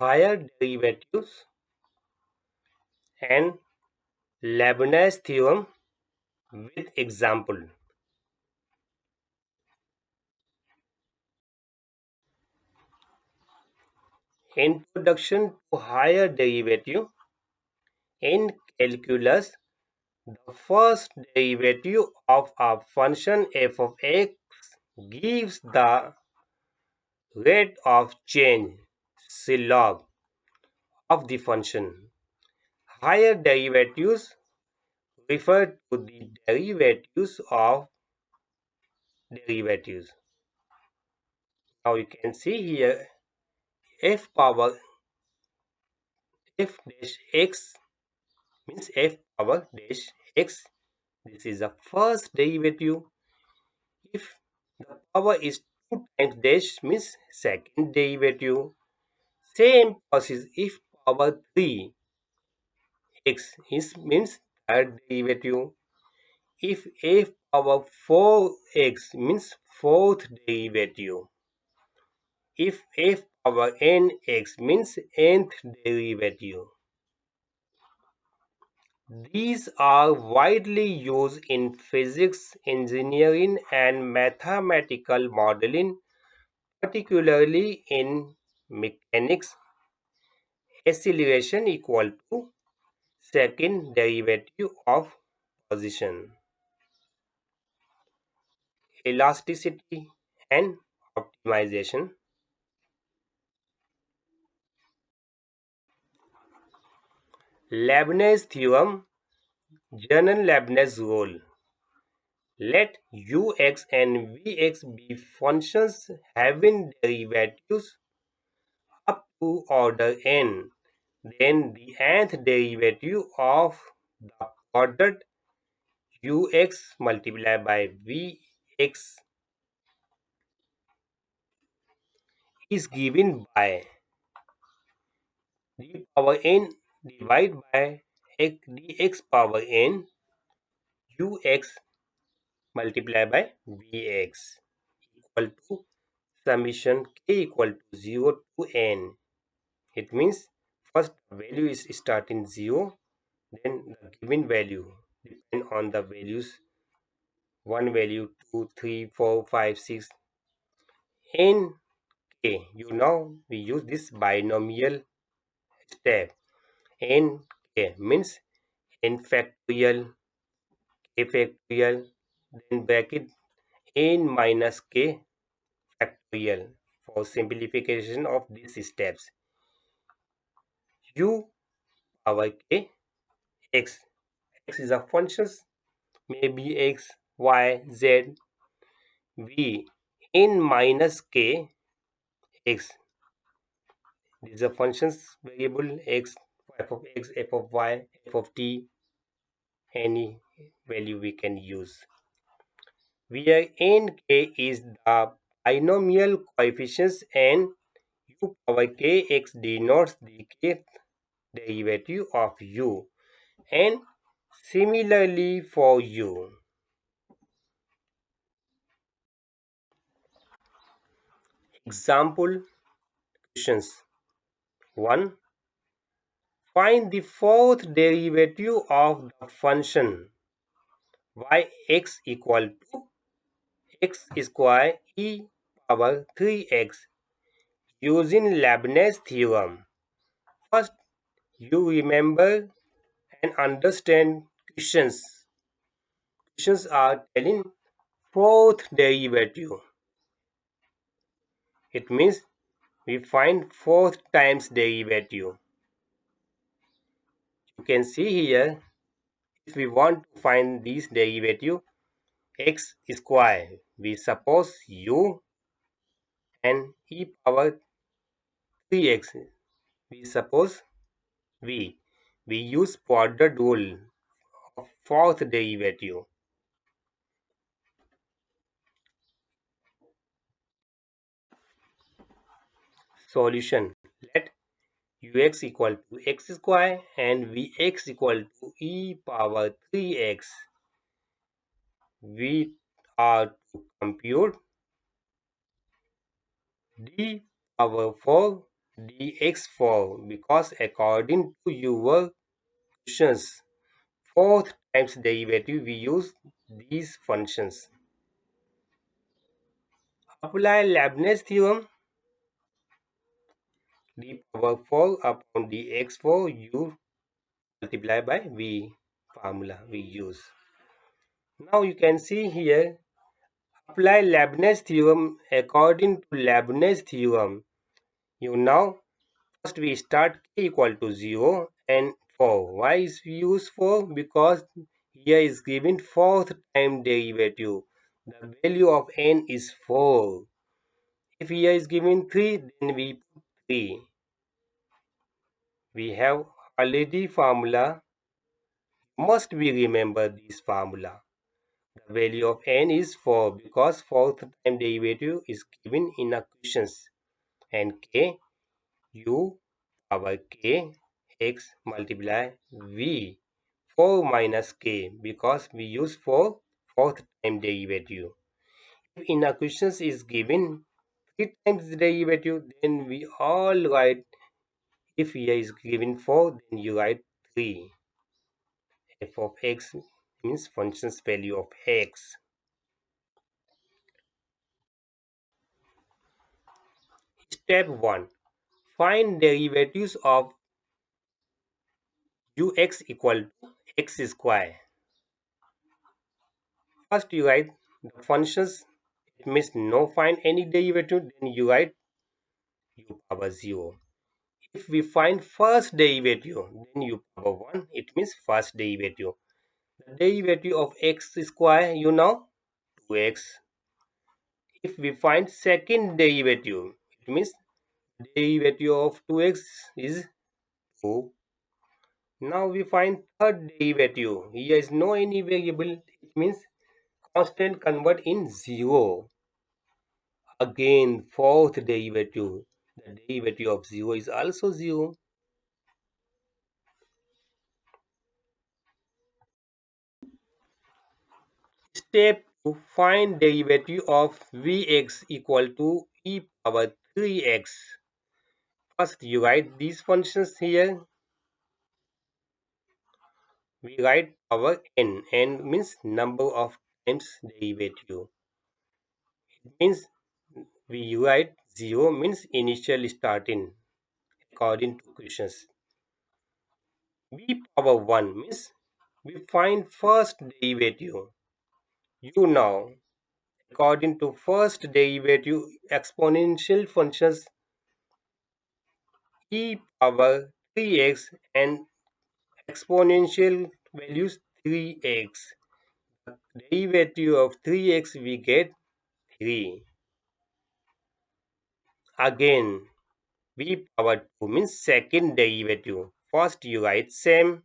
higher derivatives and Leibniz theorem with example. Introduction to higher derivative. In calculus, the first derivative of a function f of x gives the rate of change C log of the function. Higher derivatives refer to the derivatives of derivatives. Now you can see here f power f dash x means f power dash x. This is the first derivative. If the power is 2 times dash means second derivative. Same process if power 3 x is means third derivative. If f power 4x means fourth derivative. If f power nx means nth derivative. These are widely used in physics, engineering, and mathematical modeling, particularly in mechanics. Acceleration equal to second derivative of position. Elasticity and optimization. Leibniz theorem, general Leibniz rule. Let ux and vx be functions having derivatives up to order n. Then the nth derivative of the product ux multiplied by vx is given by d power n divided by dx power n ux multiplied by vx equal to summation k equal to 0 to n. It means first value is starting 0, then the given value depend on the values 1 value 2 3 4 5 6 n k. You know we use this binomial step. N k means n factorial, k factorial, then bracket n minus k factorial for simplification of these steps. U power k x. X is a function, maybe x, y, z, v n minus k x. These are functions variable x, f of x, f of y, f of t, any value we can use. Where nk is the binomial coefficients and u power kx denotes the kth derivative of u, and similarly for u. Example questions. 1. Find the fourth derivative of the function yx equal to x square e power 3x using Leibniz theorem. First, you remember and understand questions. Questions are telling fourth derivative. It means we find fourth times derivative. You can see here, if we want to find this derivative x square, we suppose u and e power 3x, we suppose v. We use product rule of fourth derivative. Solution. Let ux equal to x square and vx equal to e power 3x. We are to compute d power 4 dx4 because according to your questions, fourth times derivative we use these functions. Apply Leibniz theorem. D power 4 upon dx4 you multiply by v formula we use. Now you can see here, apply Leibniz theorem. According to Leibniz theorem, you now first we start k equal to 0 and 4. Why is we use 4? Because here is given fourth time derivative. The value of n is 4. If here is given 3, then we put 3. We have already formula. Must we remember this formula? The value of n is 4 because fourth time derivative is given in a questions, and k u power k x multiply v 4 minus k because we use for fourth time derivative. If in a questions is given 3 times derivative, then we all write. If here is given 4, then you write 3. F of x means function's value of x. Step 1. Find derivatives of ux equal to x square. First you write the functions. It means no find any derivative, then you write u power 0. If we find first derivative, then u power 1. It means first derivative. The derivative of x square, you know, 2x. If we find second derivative, it means derivative of 2x is 2. Now we find third derivative. Here is no any variable. It means constant convert in 0. Again, fourth derivative. The derivative of 0 is also 0. Step to find derivative of Vx equal to e power 3x. First you write these functions here. We write power n. N means number of times derivative. It means we write 0 means initial starting according to questions. V power 1 means we find first derivative. You know, according to first derivative exponential functions e power 3x and exponential values 3x. Derivative of 3x we get 3. Again, v power 2 means second derivative. First you write same,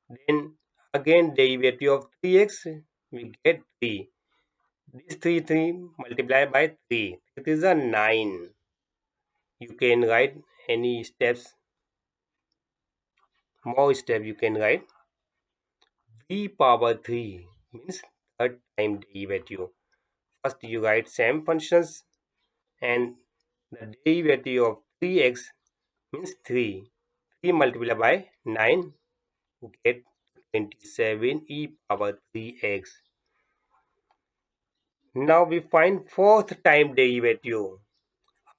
then again derivative of 3x we get 3. This 3 multiply by 3. It is a 9. You can write any steps, more step you can write. V power 3 means third time derivative. First you write same functions and the derivative of 3x means 3. 3 multiplied by 9 get 27 e power 3x. Now we find fourth time derivative.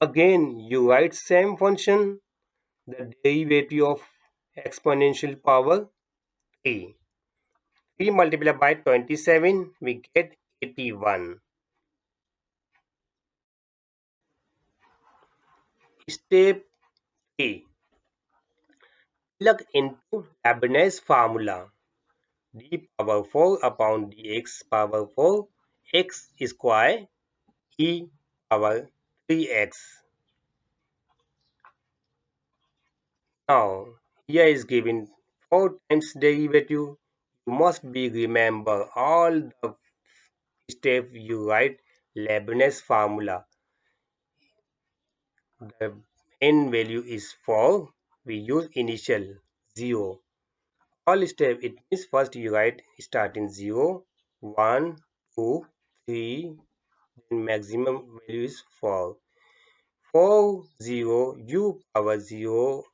Again you write same function, the derivative of exponential power 3. 3 multiplied by 27 we get 81. Step 3. Plug into Leibniz formula. D power 4 upon dx power 4 x square e power 3x. Now, here is given 4 times derivative. You must be remember all the steps you write Leibniz formula. The n value is 4. We use initial 0. All step it means first you write starting 0, 1, 2, 3, then maximum value is 4. 4 0 u power 0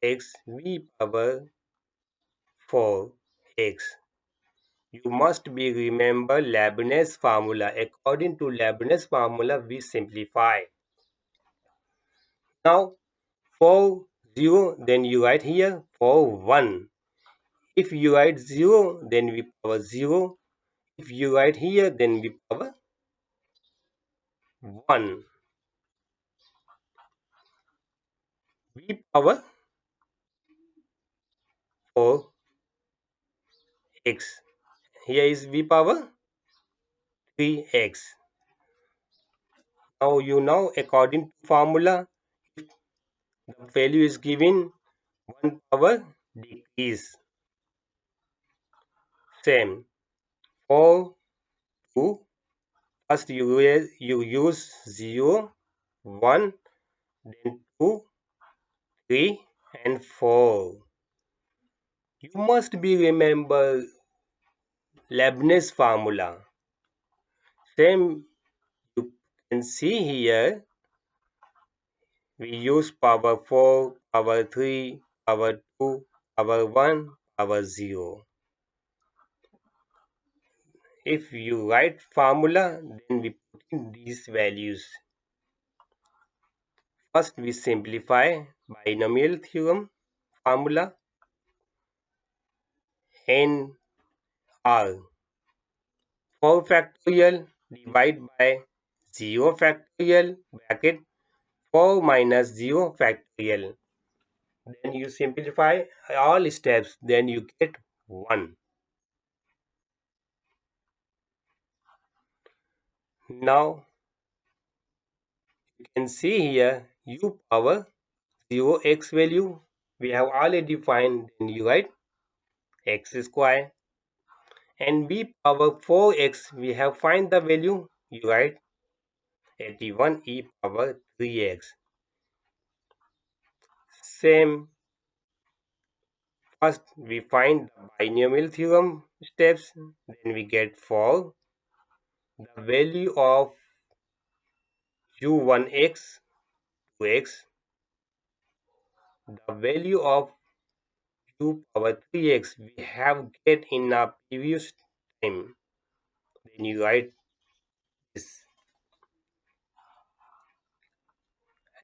x v power 4 x. You must be remember Leibniz formula. According to Leibniz formula, we simplify. Now, for 0, then you write here for 1. If you write 0, then we power 0. If you write here, then we power 1. V power 4 x. Here is v power 3x. Now you know according to formula, the value is given 1 power decrease. Same. For 2, first you use 0, 1, then 2, 3 and 4. You must be remember Leibniz formula. Same you can see here, we use power 4, power 3, power 2, power 1, power 0. If you write formula, then we put in these values. First we simplify binomial theorem formula n r. 4 factorial divide by 0 factorial bracket 4 minus 0 factorial. Then you simplify all steps, then you get 1. Now you can see here u power 0 x value we have already defined, then you write x square, and b power 4x we have find the value, you write 81 e power 3x. Same, first we find the binomial theorem steps, then we get for the value of u1x 2x, the value of u power 3x we have get in our previous time, then you write this.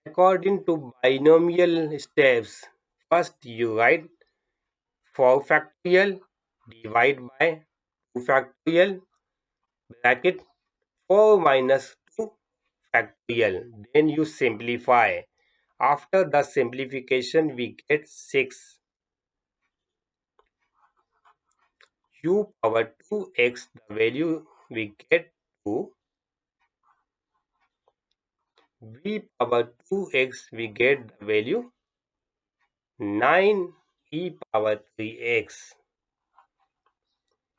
According to binomial steps, first you write 4 factorial divide by 2 factorial bracket 4 minus 2 factorial. Then you simplify. After the simplification, we get 6 u power 2x. The value we get 2. V power 2x, we get the value 9 e power 3x.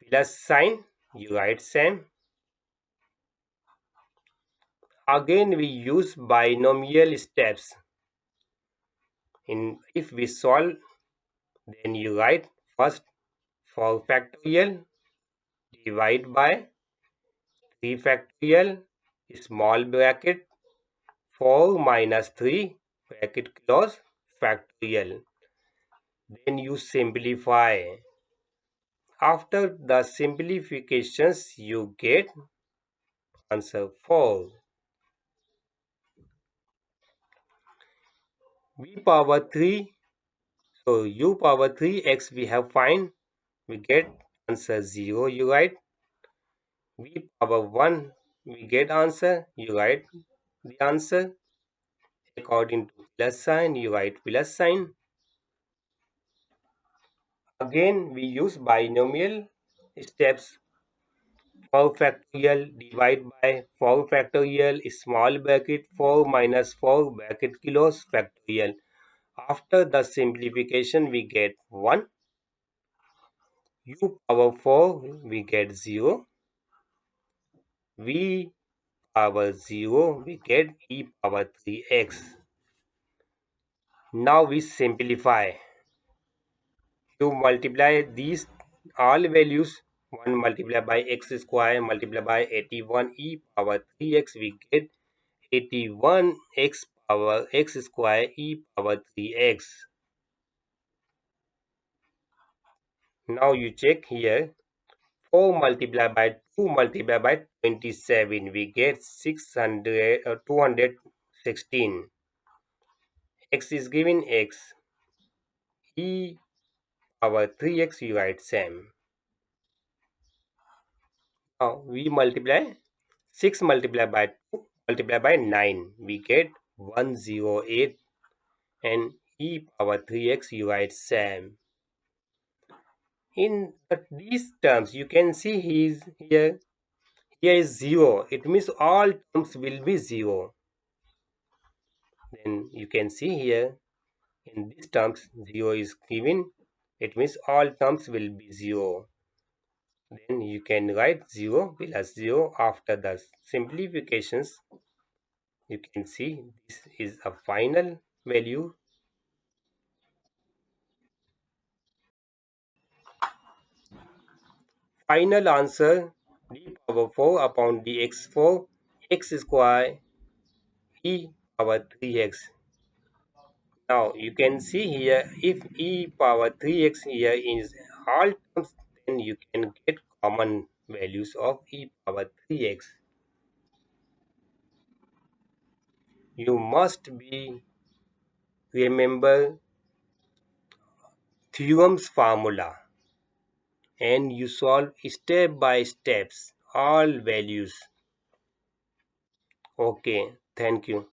Plus sign, you write same. Again we use binomial steps. If we solve, then you write first 4 factorial divide by 3 factorial small bracket 4 minus 3 bracket close factorial. Then you simplify. After the simplifications, you get answer 4. V power 3, so u power 3x we have find, we get answer 0, you write. V power 1, we get answer, you write the answer. According to plus sign, you write plus sign. Again, we use binomial steps. 4 factorial divide by 4 factorial small bracket 4 minus 4 bracket close factorial. After the simplification, we get 1. U power 4, we get 0. V power 0, we get e power 3x. Now we simplify. You multiply these all values, 1 multiplied by x square multiplied by 81 e power 3x, we get 81 x power x square e power 3x. Now you check here. 4 multiplied by 2 multiplied by 27. We get 216. X is given x. E power 3x you write same. Now we multiply 6 multiplied by 2 multiplied by 9. We get 108 and e power 3x you write same. In these terms you can see here is 0. It means all terms will be 0. Then you can see here in these terms 0 is given. It means all terms will be 0. Then you can write 0 plus 0 after the simplifications. You can see this is a final value. Final answer d power 4 upon dx4 x square e power 3x. Now you can see here if e power 3x here is all terms, then you can get common values of e power 3x. You must be remember theorem's formula and you solve step by steps all values. Okay, thank you.